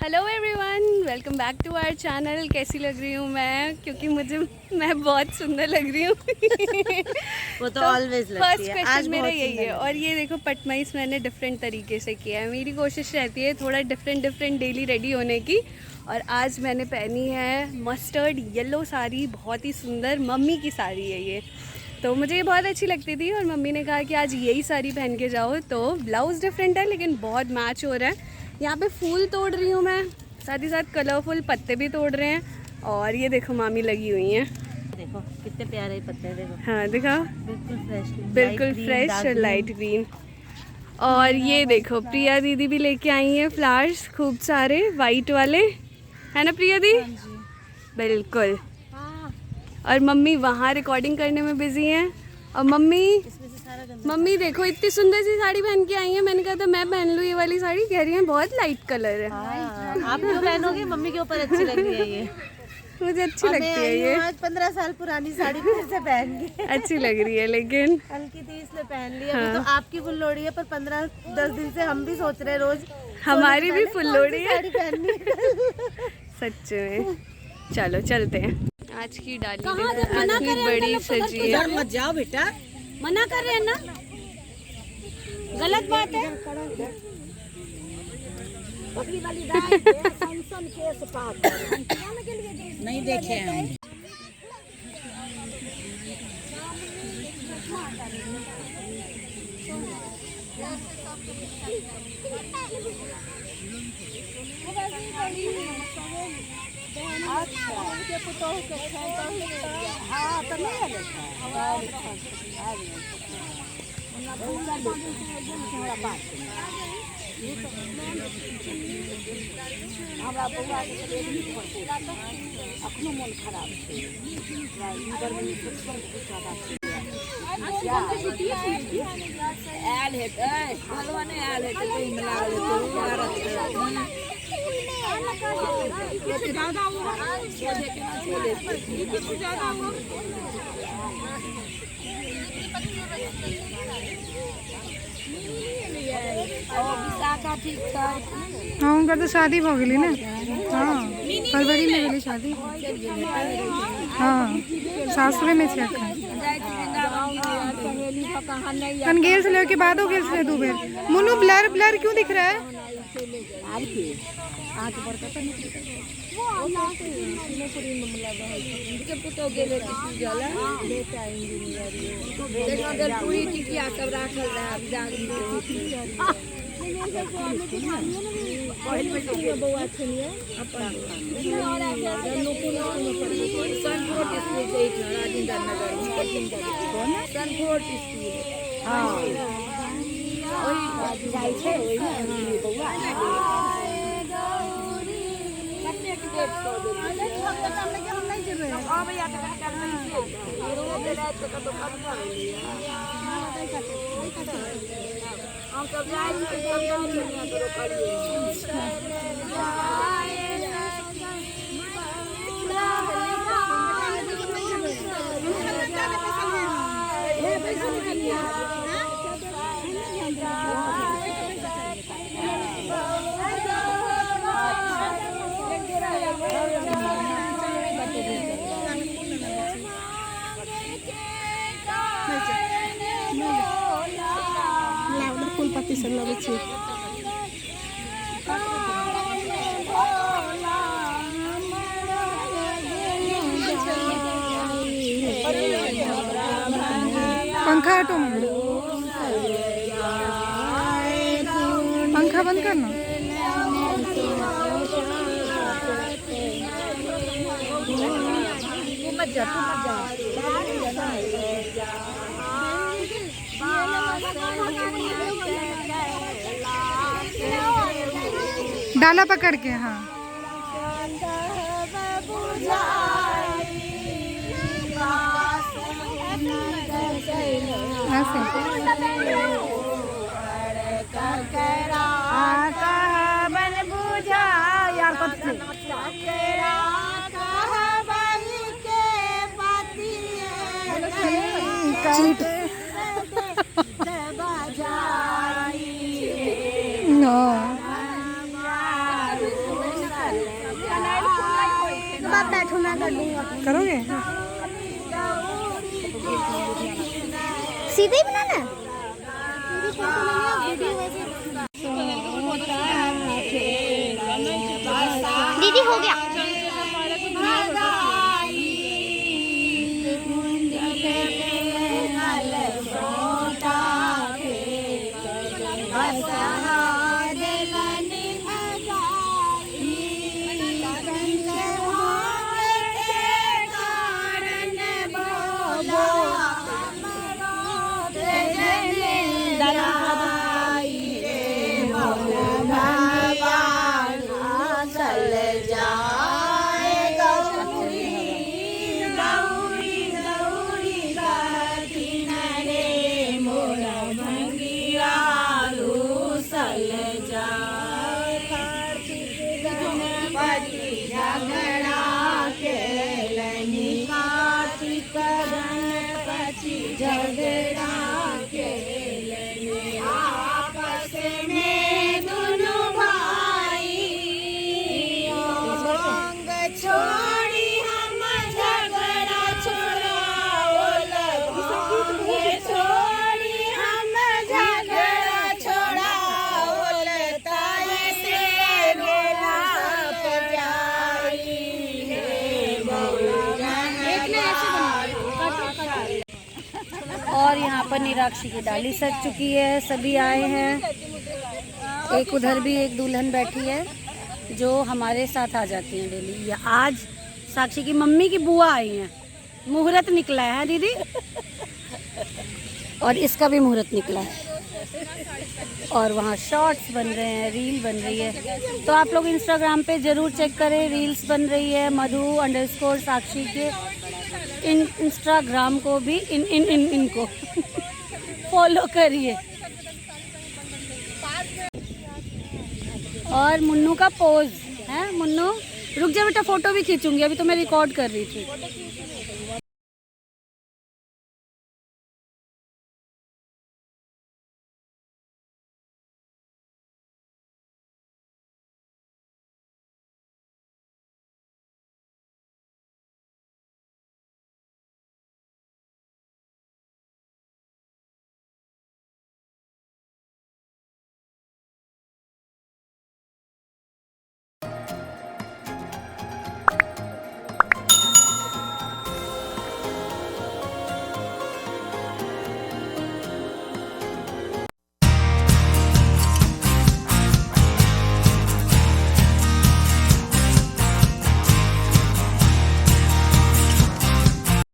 Hello everyone, welcome back to our channel. कैसी लग रही हूँ मैं? क्योंकि मैं बहुत सुंदर लग रही हूँ। वो तो ऑलवेज लगती फर्स्ट है। क्वेश्चन मेरा यही है। और ये देखो पटमाइस मैंने डिफरेंट तरीके से किया है। मेरी कोशिश रहती है थोड़ा डिफरेंट डेली रेडी होने की। और आज मैंने पहनी है मस्टर्ड येलो साड़ी, बहुत ही सुंदर। मम्मी की साड़ी है ये, तो मुझे ये बहुत अच्छी लगती थी और मम्मी ने कहा कि आज यही साड़ी पहन के जाओ। तो ब्लाउज़ डिफरेंट है लेकिन बहुत मैच हो रहा है। यहाँ पे फूल तोड़ रही हूँ मैं, साथ ही साथ कलरफुल पत्ते भी तोड़ रहे हैं। और ये देखो मामी लगी हुई हैं। देखो कितने प्यारे पत्ते, देखो। हाँ दिखाओ, बिल्कुल फ्रेश, बिल्कुल फ्रेश और लाइट ग्रीन। और ये देखो प्रिया दीदी भी लेके आई हैं फ्लावर्स, खूब सारे वाइट वाले, है ना प्रिया दी? बिल्कुल। और मम्मी वहाँ रिकॉर्डिंग करने में बिजी हैं। और मम्मी देखो इतनी सुंदर सी साड़ी पहन के आई है। मैंने कहा था मैं पहन लूँ ये वाली साड़ी, कह रही है बहुत लाइट कलर है। आप क्यों पहनोगे? मम्मी के ऊपर अच्छी लग रही है ये। मुझे अच्छी लगती है ये। आज 15 साल पुरानी साड़ी फिर से पहन के अच्छी लग रही है लेकिन हल्की थी इसलिए पहन ली। अभी तो आपकी फुल लोड़ी है, पर 15-10 दिन से हम भी सोच रहे हैं रोज हमारी भी फुल लोड़ी है साड़ी पहननी। सच में। चलो चलते हैं। आज की डाली आज की बड़ी सजी है। मत जाओ बेटा, मना कर रहे हैं ना, गलत बात है। नहीं देखे हम। हाँ उनका तो शादी हो गई ना। हाँ फरवरी में गई शादी। हाँ सासुरे में छे कन गेल से लेके बाद हो गेल से दो बेर। मुनु ब्लर ब्लर क्यों दिख रहा है? पंखा हटो, पंखा बंद करना। डाला पकड़ के। हाँ ऐसे आप बैठो, मैं कर दूंगा। करोगे? सीधे ही बनाना है। दीदी हो गया। और यहाँ पर निराक्षी की डाली सज चुकी है, सभी आए हैं। एक उधर भी एक दुल्हन बैठी है जो हमारे साथ आ जाती हैं डेली। या आज साक्षी की मम्मी की बुआ आई हैं, मुहूर्त निकला है दीदी, और इसका भी मुहूर्त निकला है। और वहाँ शॉर्ट्स बन रहे हैं, रील बन रही है, तो आप लोग इंस्टाग्राम पे ज़रूर चेक करें, रील्स बन रही है। मधु_साक्षी के इंस्टाग्राम को भी इनको फॉलो करिए। और मुन्नू का पोज है, मुन्नू रुक जा बेटा, फोटो भी खींचूंगी, अभी तो मैं रिकॉर्ड कर रही थी।